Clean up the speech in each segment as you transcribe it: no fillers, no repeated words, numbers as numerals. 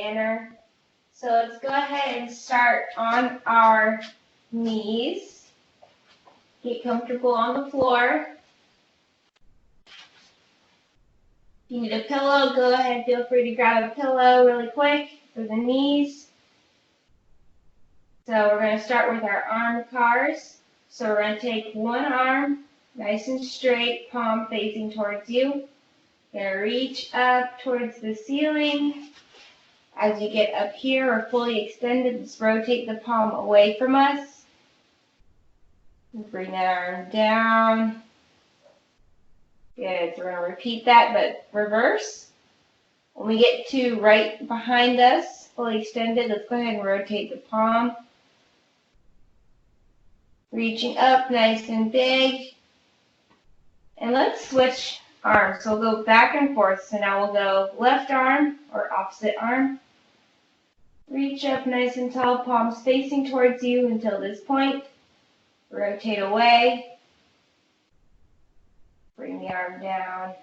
manner. So let's go ahead and start on our knees. Get comfortable on the floor. If you need a pillow, go ahead, feel free to grab a pillow really quick for the knees. So we're going to start with our arm cars. So we're going to take one arm, nice and straight, palm facing towards you. Going to reach up towards the ceiling. As you get up here or fully extended, just rotate the palm away from us. Bring that arm down. Good, so we're going to repeat that, but reverse. When we get to right behind us, fully extended, let's go ahead and rotate the palm. Reaching up nice and big. And let's switch arms. So we'll go back and forth. So now we'll go left arm or opposite arm. Reach up nice and tall, palms facing towards you until this point. Rotate away. Bring the arm down.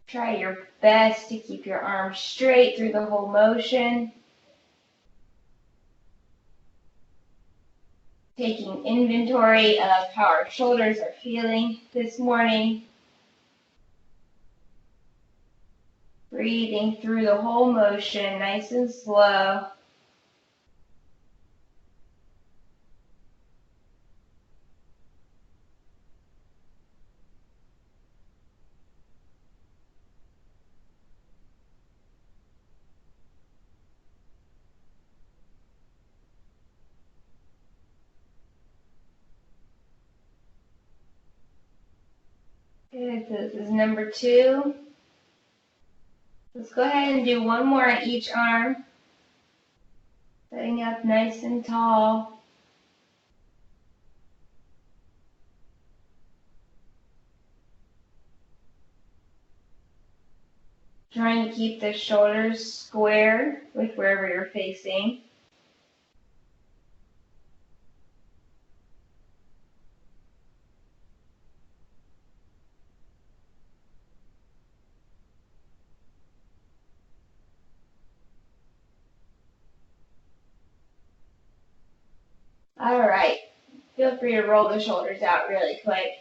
Try your best to keep your arm straight through the whole motion. Taking inventory of how our shoulders are feeling this morning. Breathing through the whole motion, nice and slow. Good, so this is number 2. Let's go ahead and do one more on each arm. Setting up nice and tall. Trying to keep the shoulders square with wherever you're facing. All right, feel free to roll the shoulders out really quick.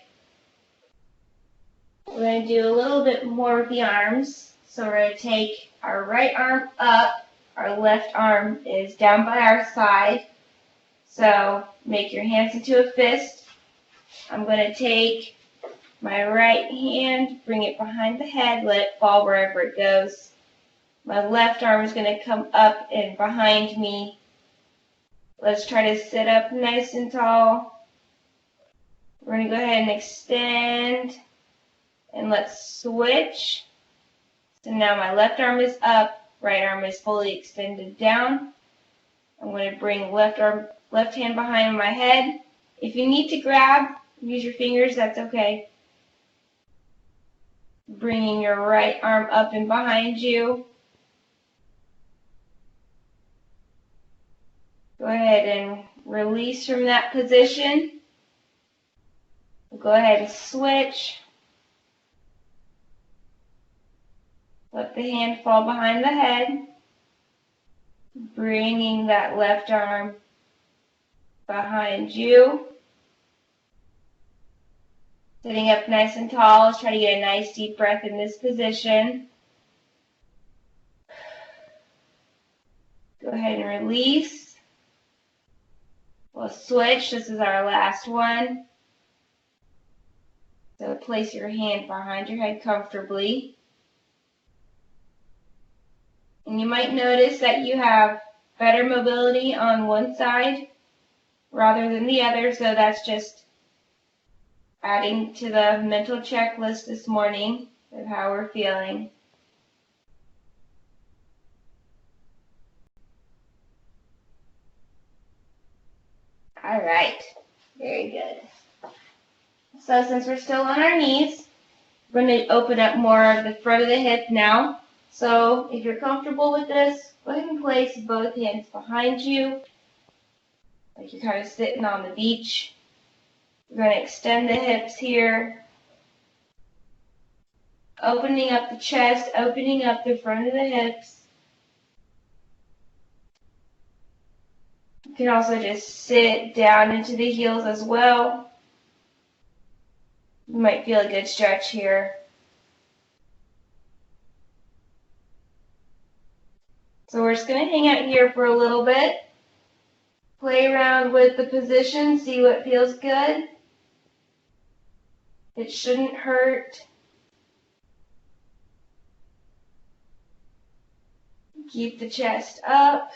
We're going to do a little bit more with the arms. So we're going to take our right arm up. Our left arm is down by our side. So make your hands into a fist. I'm going to take my right hand, bring it behind the head, let it fall wherever it goes. My left arm is going to come up and behind me. Let's try to sit up nice and tall. We're going to go ahead and extend. And let's switch. So now my left arm is up, right arm is fully extended down. I'm going to bring left hand behind my head. If you need to grab, use your fingers, that's okay. Bringing your right arm up and behind you. Go ahead and release from that position. Go ahead and switch. Let the hand fall behind the head. Bringing that left arm behind you. Sitting up nice and tall. Let's try to get a nice deep breath in this position. Go ahead and release. We'll switch. This is our last one. So place your hand behind your head comfortably. And you might notice that you have better mobility on one side rather than the other. So that's just adding to the mental checklist this morning of how we're feeling. All right, very good. So since we're still on our knees, we're going to open up more of the front of the hip now. So if you're comfortable with this, go ahead and place both hands behind you, like you're kind of sitting on the beach. We're going to extend the hips here, opening up the chest, opening up the front of the hips. You can also just sit down into the heels as well. You might feel a good stretch here. So we're just going to hang out here for a little bit. Play around with the position, see what feels good. It shouldn't hurt. Keep the chest up.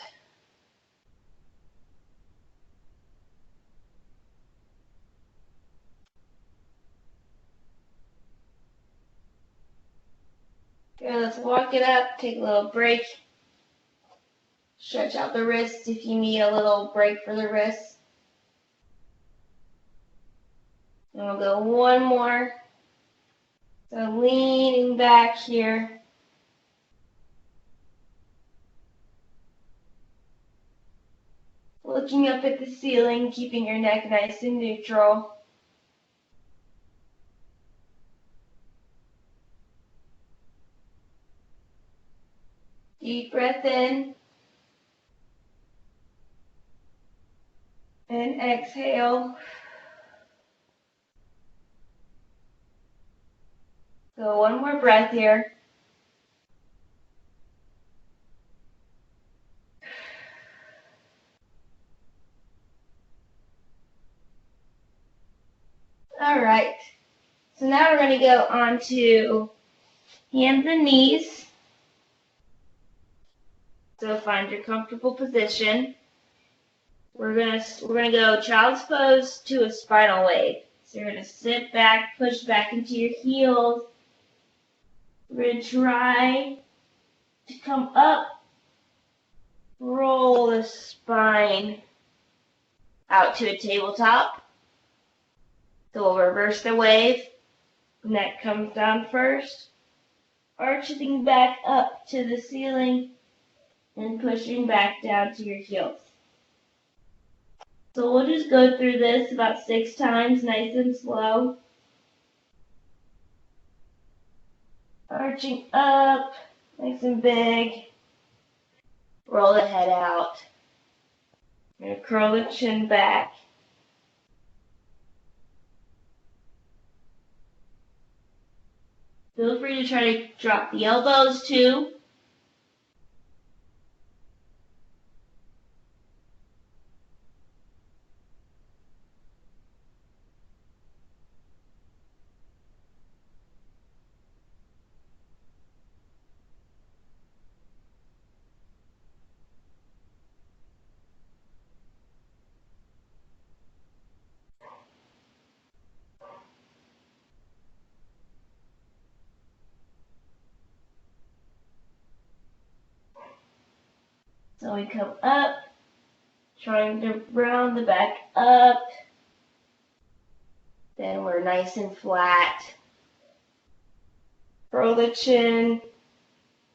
Okay, let's walk it up, take a little break. Stretch out the wrists if you need a little break for the wrists. And we'll go one more. So leaning back here. Looking up at the ceiling, keeping your neck nice and neutral. Deep breath in. And exhale. So one more breath here. All right. So now we're going to go on to hands and knees. So find your comfortable position. We're gonna go child's pose to a spinal wave. So you're gonna sit back, push back into your heels. We're gonna try to come up, roll the spine out to a tabletop. So we'll reverse the wave. Neck comes down first, arching back up to the ceiling and pushing back down to your heels. So we'll just go through this about 6 times, nice and slow. Arching up, nice and big. Roll the head out. I'm going to curl the chin back. Feel free to try to drop the elbows too. So we come up, trying to round the back up. Then we're nice and flat. Roll the chin,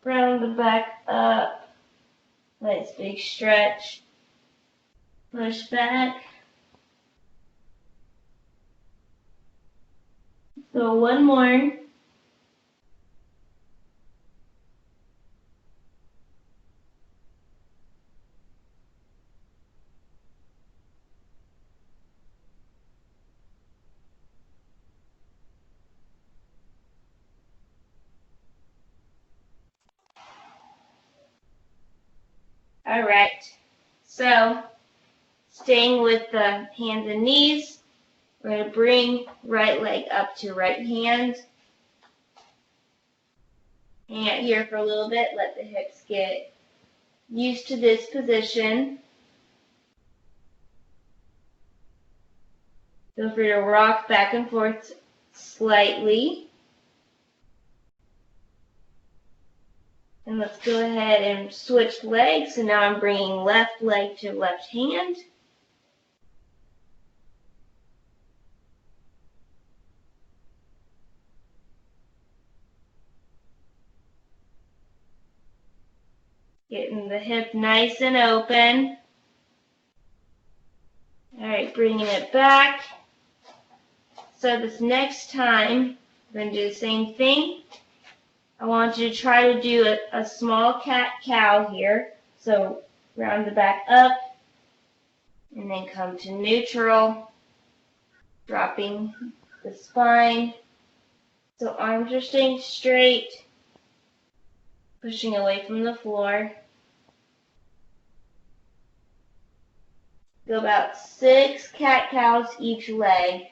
round the back up. Nice big stretch. Push back. So one more. All right. So staying with the hands and knees, we're going to bring right leg up to right hand. Hang out here for a little bit. Let the hips get used to this position. Feel free to rock back and forth slightly. And let's go ahead and switch legs. So now I'm bringing left leg to left hand. Getting the hip nice and open. All right, bringing it back. So this next time, we're going to do the same thing. I want you to try to do a small cat-cow here. So round the back up, And then come to neutral, dropping the spine. So arms are staying straight, pushing away from the floor. Go about 6 cat-cows each leg.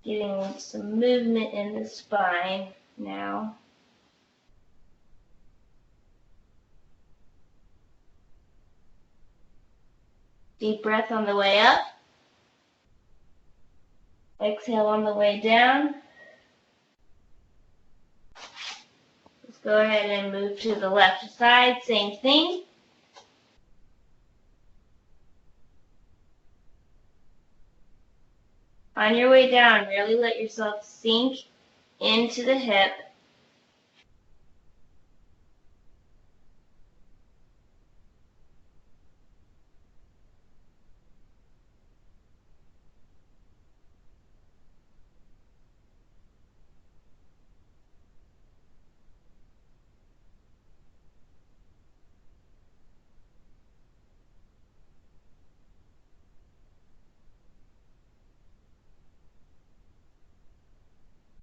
Getting some movement in the spine now. Deep breath on the way up. Exhale on the way down. Let's go ahead and move to the left side, same thing. On your way down, really let yourself sink into the hip.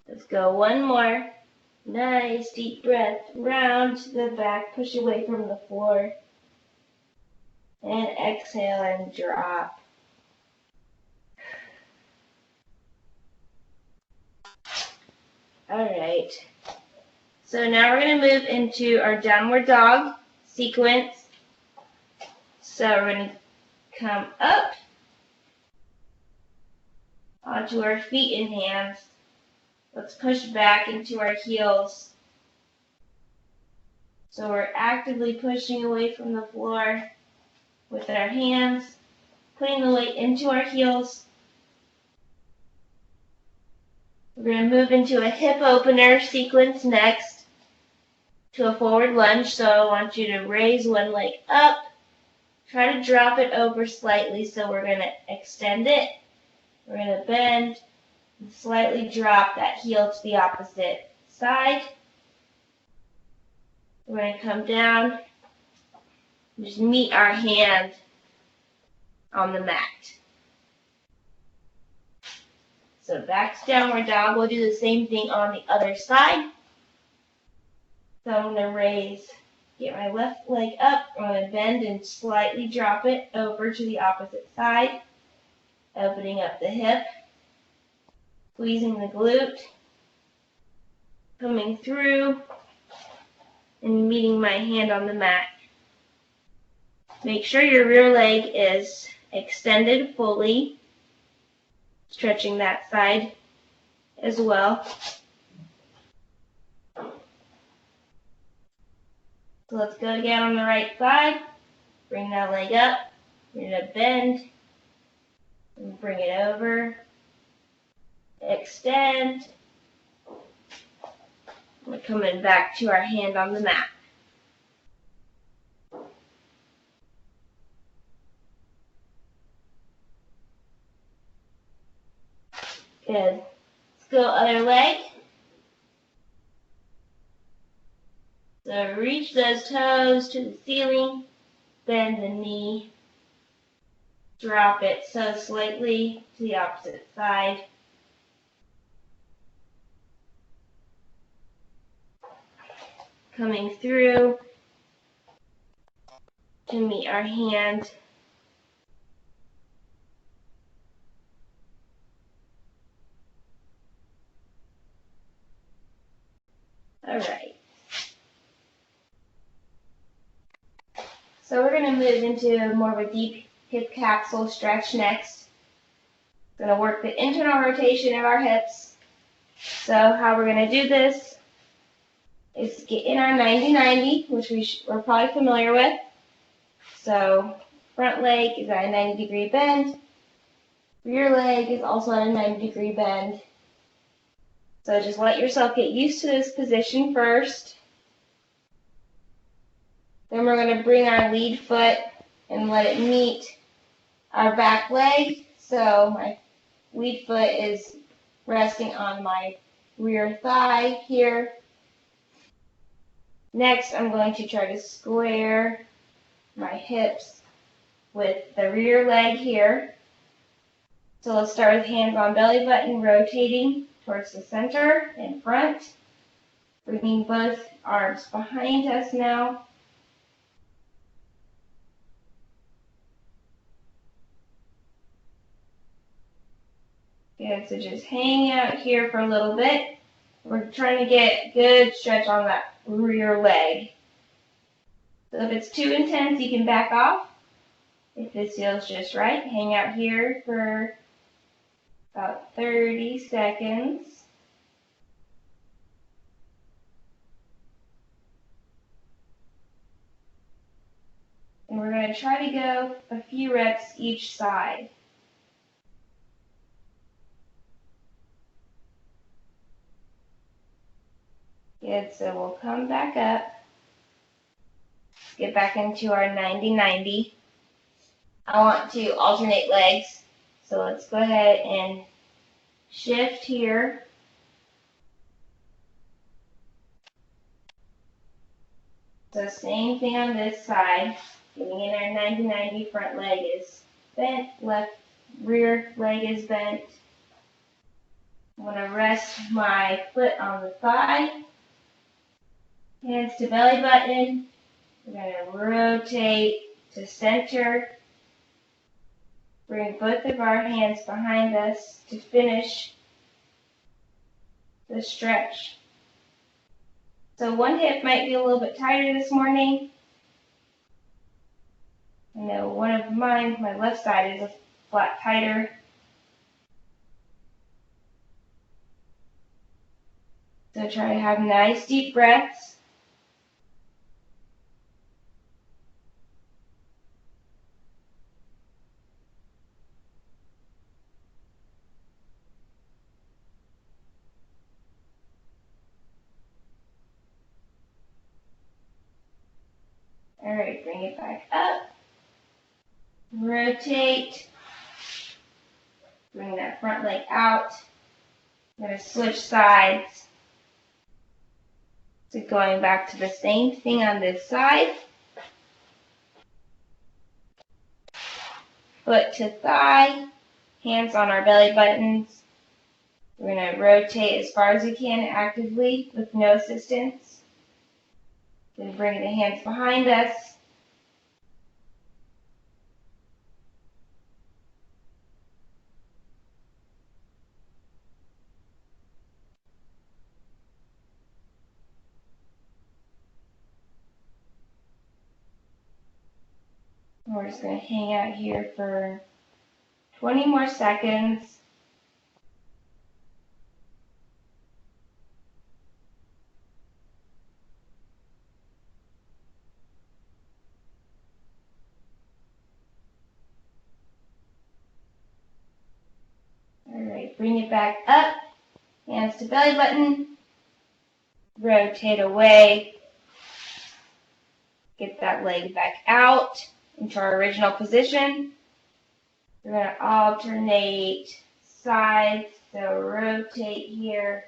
Let's go one more. Nice deep breath. Round to the back, push away from the floor. And exhale and drop. Alright. So now we're going to move into our downward dog sequence. So we're going to come up onto our feet and hands. Let's push back into our heels. So we're actively pushing away from the floor with our hands, putting the weight into our heels. We're going to move into a hip opener sequence next to a forward lunge. So I want you to raise one leg up. Try to drop it over slightly. So we're going to extend it. We're going to bend and slightly drop that heel to the opposite side. We're going to come down and just meet our hand on the mat. So back to downward dog. We'll do the same thing on the other side. So I'm going to raise, get my left leg up. I'm going to bend and slightly drop it over to the opposite side. Opening up the hip. Squeezing the glute. Coming through. And meeting my hand on the mat. Make sure your rear leg is extended fully. Stretching that side as well. So let's go again on the right side. Bring that leg up. We're going to bend. And bring it over. Extend. We're coming back to our hand on the mat. Good. Let's go other leg. So reach those toes to the ceiling. Bend the knee. Drop it so slightly to the opposite side. Coming through to meet our hand. All right. So we're going to move into more of a deep hip capsule stretch next. Going to work the internal rotation of our hips. So how we're going to do this is get in our 90-90, which we're probably familiar with. So front leg is at a 90-degree bend. Rear leg is also at a 90-degree bend. So just let yourself get used to this position first. Then we're going to bring our lead foot and let it meet our back leg. So my lead foot is resting on my rear thigh here. Next, I'm going to try to square my hips with the rear leg here. So let's start with hands on belly button, rotating towards the center and front. Bringing both arms behind us now. Good, so just hang out here for a little bit. We're trying to get good stretch on that rear leg. So if it's too intense, you can back off. If this feels just right, hang out here for about 30 seconds. And we're going to try to go a few reps each side. Good, so we'll come back up. Let's get back into our 90-90. I want to alternate legs, so let's go ahead and shift here. So same thing on this side. Getting in our 90-90, front leg is bent, left rear leg is bent. I'm going to rest my foot on the thigh. Hands to belly button. We're going to rotate to center. Bring both of our hands behind us to finish the stretch. So one hip might be a little bit tighter this morning. I know one of mine, my left side, is a flat tighter. So try to have nice deep breaths. All right, bring it back up. Rotate. Bring that front leg out. I'm going to switch sides. So going back to the same thing on this side. Foot to thigh. Hands on our belly buttons. We're going to rotate as far as we can actively with no assistance. Then bring the hands behind us. And we're just going to hang out here for 20 more seconds. Alright, bring it back up. Hands to belly button. Rotate away. Get that leg back out into our original position. We're going to alternate sides. So rotate here.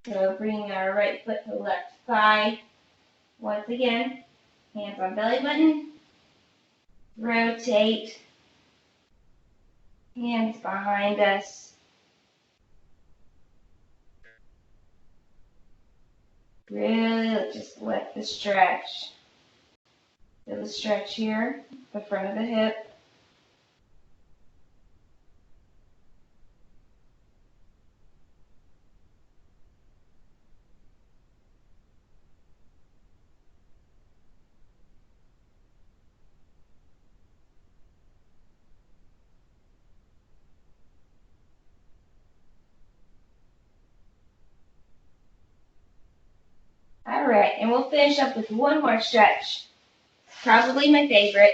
So bring our right foot to the left thigh. Once again, hands on belly button. Rotate. Hands behind us. Really just let the stretch. Feel the stretch here, the front of the hip. Alright, and we'll finish up with one more stretch. Probably my favorite.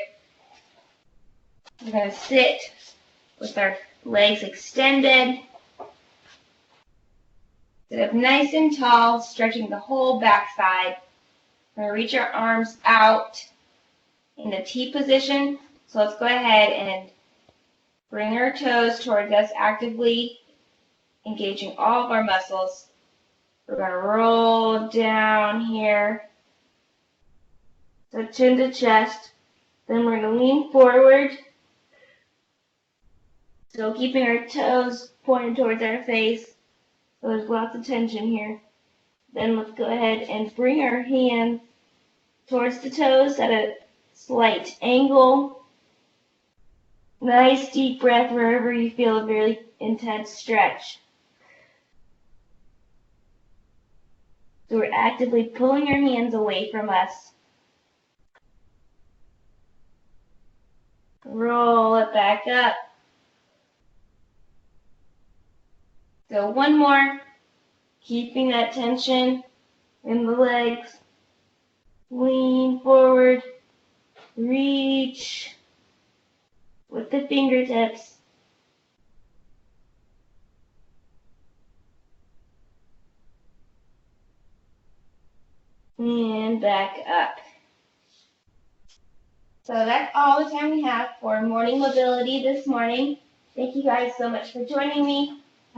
We're going to sit with our legs extended. Sit up nice and tall, stretching the whole backside. We're going to reach our arms out. in the T position. So let's go ahead and bring our toes towards us, actively engaging all of our muscles. We're going to roll down here, so chin to chest. Then we're going to lean forward, still keeping our toes pointed towards our face. So there's lots of tension here. Then let's go ahead and bring our hands towards the toes at a slight angle. Nice deep breath wherever you feel a very intense stretch. So we're actively pulling our hands away from us. Roll it back up. So one more, keeping that tension in the legs. Lean forward, reach with the fingertips. And back up. So that's all the time we have for morning mobility this morning. Thank you guys so much for joining me.